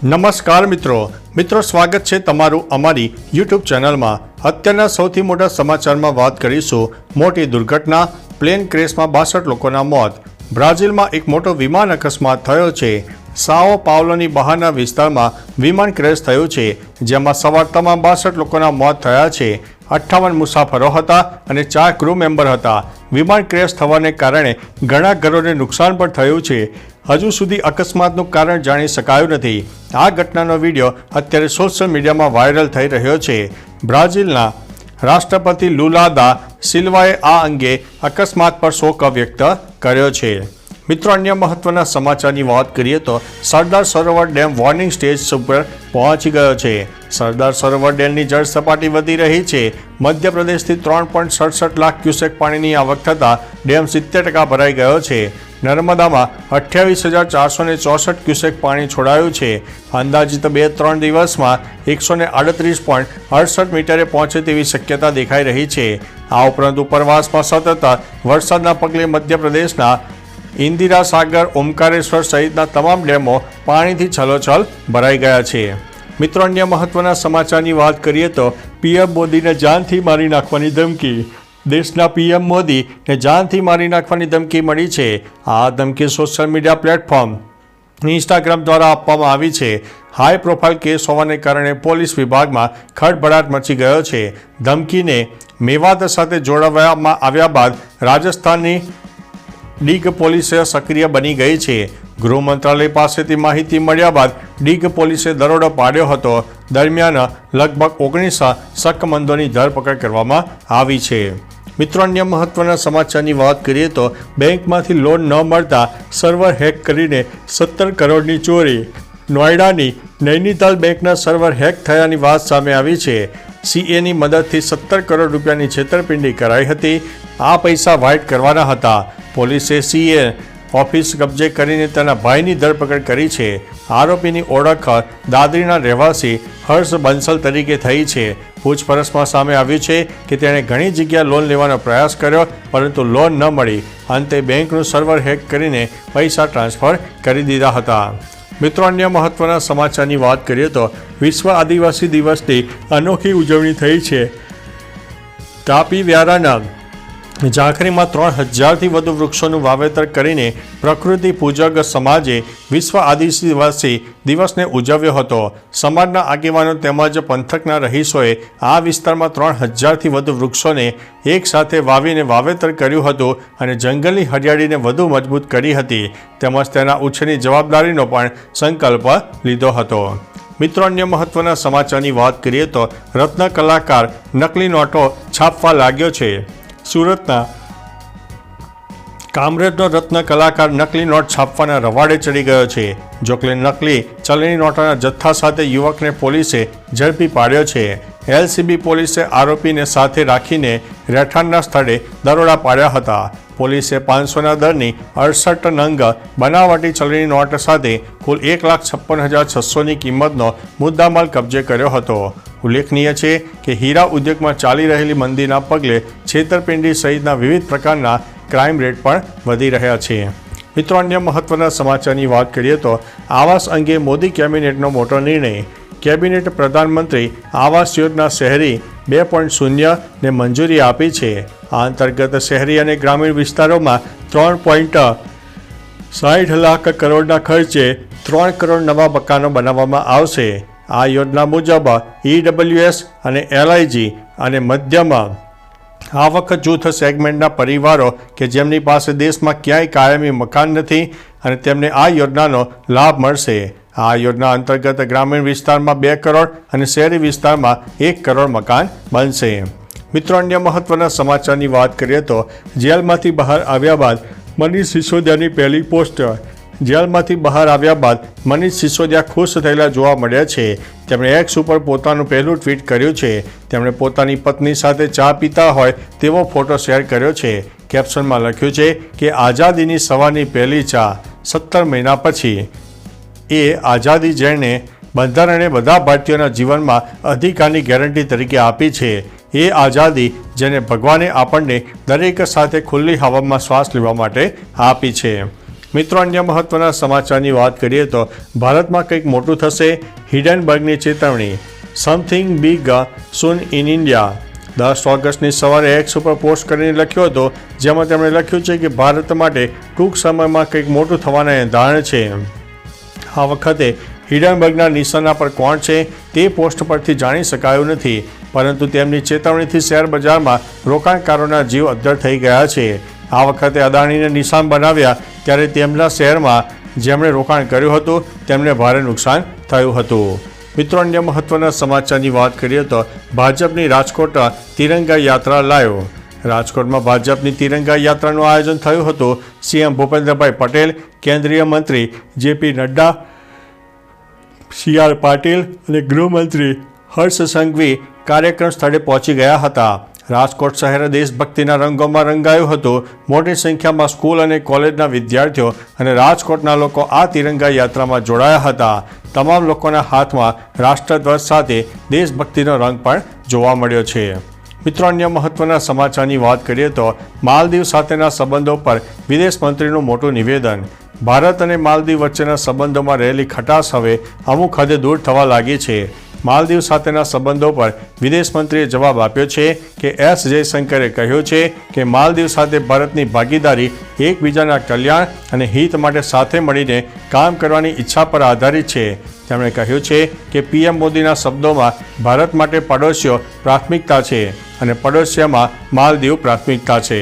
નમસ્કાર મિત્રો સ્વાગત છે તમારું અમારી યુટ્યુબ ચેનલમાં। અત્યારના સૌથી મોટા સમાચારમાં વાત કરીશું મોટી દુર્ઘટના, પ્લેન ક્રેશમાં 62 લોકોના મોત। બ્રાઝિલમાં એક મોટો વિમાન અકસ્માત થયો છે। સાઓ પાઉલોની બહારના વિસ્તારમાં વિમાન ક્રેશ થયું છે, જેમાં સવાર તમામ 62 લોકોના મોત થયા છે। 58 મુસાફરો હતા અને 4 ક્રૂ મેમ્બર હતા। વિમાન ક્રેશ થવાને કારણે ઘણા ઘરોને નુકસાન પણ થયું છે। હજુ સુધી અકસ્માતનું કારણ જાણી શકાયું નથી। આ ઘટનાનો વિડીયો અત્યારે સોશિયલ મીડિયામાં વાયરલ થઈ રહ્યો છે। બ્રાઝિલના રાષ્ટ્રપતિ લુલા દા સિલ્વાએ આ અંગે અકસ્માત પર શોક વ્યક્ત કર્યો છે। મિત્રો, અન્ય મહત્વના સમાચારની વાત કરીએ તો Sardar Sarovar dam warning stage ઉપર પહોંચી ગયો છે। સરદાર સરોવર ડેમની જળ સપાટી વધી રહી છે। મધ્યપ્રદેશથી 3.67 લાખ ક્યુસેક પાણીની આવક થતાં ડેમ 70% ભરાઈ ગયો છે। નર્મદામાં 28,464 ક્યુસેક પાણી છોડાયું છે। અંદાજિત 2-3 દિવસમાં 138.68 મીટરે પહોંચે તેવી શક્યતા દેખાઈ રહી છે। આ ઉપરાંત ઉપરવાસમાં સતત વરસાદના પગલે મધ્યપ્રદેશના ઇન્દિરા સાગર, ઓમકારેશ્વર સહિતના તમામ ડેમો પાણીથી છલોછલ ભરાઈ ગયા છે। મિત્રો, અન્ય મહત્વના સમાચારની વાત કરીએ તો પીએમ મોદીને જાનથી મારી નાખવાની ધમકી। દેશના પીએમ મોદીને જાનથી મારી નાખવાની ધમકી મળી છે। આ ધમકી સોશિયલ મીડિયા પ્લેટફોર્મ ઇન્સ્ટાગ્રામ દ્વારા આપવામાં આવી છે। હાઈ પ્રોફાઇલ કેસ હોવાને કારણે પોલીસ વિભાગમાં ખળભળાટ મચી ગયો છે। ધમકીને મેવાત સાથે જોડવામાં આવ્યા બાદ રાજસ્થાનની ડીગ પોલીસે સક્રિય બની ગઈ છે। ગૃહ મંત્રાલય પાસેથી માહિતી મળ્યા બાદ ડીગ પોલીસે દરોડો પાડ્યો હતો। દરમિયાન લગભગ 19 શકમંદોની ધરપકડ કરવામાં આવી છે। મિત્રો, અન્ય મહત્વના સમાચારની વાત કરીએ તો બેંકમાંથી લોન ન મળતા સર્વર હેક કરીને 17 કરોડની ચોરી। નોઈડાની નૈનીતાલ બેંકના સર્વર હેક થયાની વાત સામે આવી છે। સીએની મદદથી 17 કરોડ રૂપિયાની છેતરપિંડી કરાઈ હતી। આ પૈસા વ્હાઇટ કરવાના હતા। પોલીસે સીએ ઓફિસ કબજે કરીને તેના ભાઈની ધરપકડ કરી છે। આરોપીની ઓળખ દાદરીના રહેવાસી હર્ષ બંસલ તરીકે થઈ છે। પૂછપરછમાં સામે આવ્યું છે કે તેણે ઘણી જગ્યાએ લોન લેવાનો પ્રયાસ કર્યો, પરંતુ લોન ન મળી। અંતે બેંકનું સર્વર હેક કરીને પૈસા ટ્રાન્સફર કરી દીધા હતા। મિત્રો, અન્ય મહત્વના સમાચારની વાત કરીએ તો વિશ્વ આદિવાસી દિવસની અનોખી ઉજવણી થઈ છે। તાપી વ્યારાના ઝાંખરીમાં 3000થી વધુ વૃક્ષોનું વાવેતર કરીને પ્રકૃતિ પૂજક સમાજે વિશ્વ આદિવાસી દિવસને ઉજવ્યો હતો। સમાજના આગેવાનો તેમજ પંથકના રહીશોએ આ વિસ્તારમાં 3000થી વધુ વૃક્ષોને એક સાથે વાવીને વાવેતર કર્યું હતું અને જંગલની હરિયાળીને વધુ મજબૂત કરી હતી, તેમજ તેના ઉછેરની જવાબદારીનો પણ સંકલ્પ લીધો હતો। મિત્રો, અન્ય મહત્વના સમાચારની વાત કરીએ તો રત્ન કલાકાર નકલી નોટો છાપવા લાગ્યો છે। સુરતના કામરેજનો રત્ન કલાકાર નકલી નોટ છાપવાના રવાડે ચડી ગયો છે। જોકે નકલી ચલણી નોટોના જથ્થા સાથે યુવકને પોલીસે ઝડપી પાડ્યો છે। એલસીબી પોલીસે આરોપીને સાથે રાખીને રહેઠાણના સ્થળે દરોડા પાડ્યા હતા। પોલીસે 500ના દરની 68 નંગ બનાવટી ચલણી નોટ સાથે કુલ 1,56,600ની કિંમતનો મુદ્દામાલ કબજે કર્યો હતો। ઉલ્લેખનીય છે કે હીરા ઉદ્યોગમાં ચાલી રહેલી મંદીના પગલે છેતરપિંડી સહિતના વિવિધ પ્રકારના ક્રાઇમ રેટ પણ વધી રહ્યા છે। મિત્રો, અન્ય મહત્વના સમાચારની વાત કરીએ તો આવાસ અંગે મોદી કેબિનેટનો મોટો નિર્ણય। કેબિનેટ પ્રધાનમંત્રી આવાસ યોજના શહેરી 2.0ને મંજૂરી આપી છે। આ અંતર્ગત શહેરી અને ગ્રામીણ વિસ્તારોમાં 3.60 લાખ કરોડના ખર્ચે 3 કરોડ નવા મકાનો બનાવવામાં આવશે। આ યોજના મુજબ ઈડબ્લ્યુએસ અને એલઆઈજી અને મધ્યમ આવક જૂથ સેગમેન્ટના પરિવારો કે જેમની પાસે દેશમાં ક્યાંય કાયમી મકાન નથી અને તેમને આ યોજનાનો લાભ મળશે। આ યોજના અંતર્ગત ગ્રામીણ વિસ્તારમાં 2 કરોડ અને શહેરી વિસ્તારમાં 1 કરોડ મકાન બનશે। મિત્રો, અન્ય મહત્વના સમાચારની વાત કરીએ તો જેલમાંથી બહાર આવ્યા બાદ મનીષ સિસોદિયાની પહેલી પોસ્ટ। જેલમાંથી બહાર આવ્યા બાદ મનીષ સિસોદિયા ખુશ થયેલા જોવા મળ્યા છે। તેમણે એક્સ ઉપર પોતાનું પહેલું ટ્વીટ કર્યું છે। તેમણે પોતાની પત્ની સાથે ચા પીતા હોય તેવો ફોટો શેર કર્યો છે। કેપ્શનમાં લખ્યું છે કે આઝાદીની સવારની પહેલી ચા 17 મહિના પછી। એ આઝાદી જેણે બંધારણે બધા ભારતીયોના જીવનમાં અધિકારની ગેરંટી તરીકે આપી છે। એ આઝાદી જેને ભગવાને આપણને દરેક સાથે ખુલ્લી હવામાં શ્વાસ લેવા માટે આપી છે। મિત્રો, અન્ય મહત્વના સમાચારની વાત કરીએ તો ભારતમાં કંઈક મોટું થશે, હિડનબર્ગની ચેતવણી. Something big soon in India. 10 ઓગસ્ટની સવારે એક્સ ઉપર પોસ્ટ કરીને લખ્યો હતો, જેમાં તેમણે લખ્યું છે કે ભારત માટે ટૂંક સમયમાં કંઈક મોટું થવાના એંધાણ છે. આ વખતે હિડનબર્ગના નિશાના પર કોણ છે તે પોસ્ટ પરથી જાણી શકાયું નથી, પરંતુ તેમની ચેતવણીથી શેર બજારમાં રોકાણકારોના જીવ અદ્ધર થઈ ગયા છે. આ વખતે અદાણીને નિશાન બનાવ્યા ત્યારે તેમના શેરમાં જેમણે રોકાણ કર્યું હતું તેમને ભારે નુકસાન થયું હતું. મિત્રો, અન્ય મહત્વના સમાચારની વાત કરીએ તો ભાજપની રાજકોટ તિરંગા યાત્રા લાઈવ. રાજકોટમાં ભાજપની તિરંગા યાત્રાનું આયોજન થયું હતું. સીએમ ભૂપેન્દ્રભાઈ પટેલ, કેન્દ્રીય મંત્રી જેપી નડ્ડા, CR પાટીલ અને ગૃહમંત્રી હર્ષ સંઘવી કાર્યક્રમ સ્થળે પહોંચી ગયા હતા. રાજકોટ શહેર દેશભક્તિના રંગોમાં રંગાયું હતું. મોટી સંખ્યામાં સ્કૂલ અને કોલેજના વિદ્યાર્થીઓ અને રાજકોટના લોકો આ તિરંગા યાત્રામાં જોડાયા હતા. તમામ લોકોના હાથમાં રાષ્ટ્રધ્વજ સાથે દેશભક્તિનો રંગ પણ જોવા મળ્યો છે. મિત્રો, અન્ય મહત્વના સમાચારની વાત કરીએ તો માલદીવ સાથેના સંબંધો પર વિદેશ મંત્રીનું મોટું નિવેદન. ભારત અને માલદીવ વચ્ચેના સંબંધોમાં રહેલી ખટાશ હવે અમુક હદે દૂર થવા લાગી છે. માલદીવ સાથેના સંબંધો પર વિદેશ મંત્રીએ જવાબ આપ્યો છે કે એસ જયશંકરે કહ્યું છે કે માલદીવ સાથે ભારતની ભાગીદારી એકબીજાના કલ્યાણ અને હિત માટે સાથે મળીને કામ કરવાની ઈચ્છા પર આધારિત છે. તેમણે કહ્યું છે કે PM મોદીના શબ્દોમાં ભારત માટે પડોશીઓ પ્રાથમિકતા છે અને પડોશીઓમાં માલદીવ પ્રાથમિકતા છે.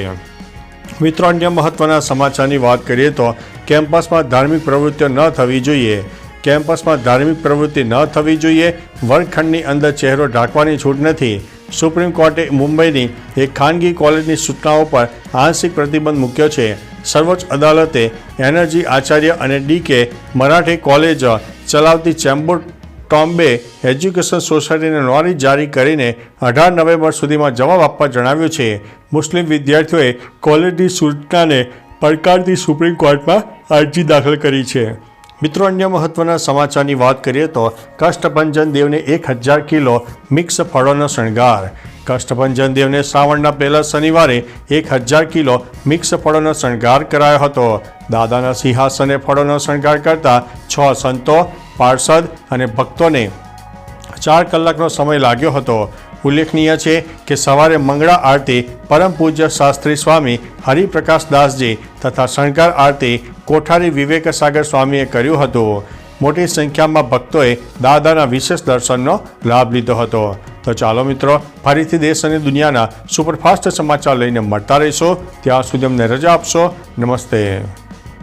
મિત્રો, અન્ય મહત્વના સમાચારની વાત કરીએ તો કેમ્પસમાં ધાર્મિક પ્રવૃત્તિઓ ન થવી જોઈએ. કેમ્પસમાં ધાર્મિક પ્રવૃત્તિ ન થવી જોઈએ. વર્ગખંડની અંદર ચહેરો ઢાંકવાની છૂટ નથી. સુપ્રીમ કોર્ટે મુંબઈની એક ખાનગી કોલેજની સૂચનાઓ પર આંશિક પ્રતિબંધ મૂક્યો છે. સર્વોચ્ચ અદાલતે એનર્જી આચાર્ય અને DK મરાઠી કોલેજ ચલાવતી ચેમ્બુર ટોમ્બે એજ્યુકેશન સોસાયટીને નોટિસ જારી કરીને 18 નવેમ્બર સુધીમાં જવાબ આપવા જણાવ્યું છે. મુસ્લિમ વિદ્યાર્થીઓએ કોલેજની સૂચનાને પડકારતી સુપ્રીમ કોર્ટમાં અરજી દાખલ કરી છે. મિત્રો, અન્ય મહત્વના સમાચારની વાત કરીએ તો કષ્ટભંજન દેવને 1000 કિલો મિક્સ ફળોનો શણગાર. કષ્ટભંજન દેવને શ્રાવણના પહેલા શનિવારે 1000 કિલો મિક્સ ફળોનો શણગાર કરાયો હતો. દાદાના સિંહાસને ફળોનો શણગાર કરતા 6 સંતો, પાર્ષદ અને ભક્તોને 4 કલાકનો સમય લાગ્યો હતો. ઉલ્લેખનીય છે કે સવારે મંગળા આરતી પરમ પૂજ્ય શાસ્ત્રી સ્વામી હરિપ્રકાશ દાસજી તથા શણગાર આરતી કોઠારી વિવેક સાગર સ્વામીએ કર્યું હતું. મોટી સંખ્યામાં ભક્તોએ દાદાના વિશેષ દર્શનનો લાભ લીધો હતો. તો ચાલો મિત્રો, ફરીથી દેશ અને દુનિયાના સુપરફાસ્ટ સમાચાર લઈને મળતા રહીશો. ત્યાં સુધી અમને રજા આપશો. નમસ્તે.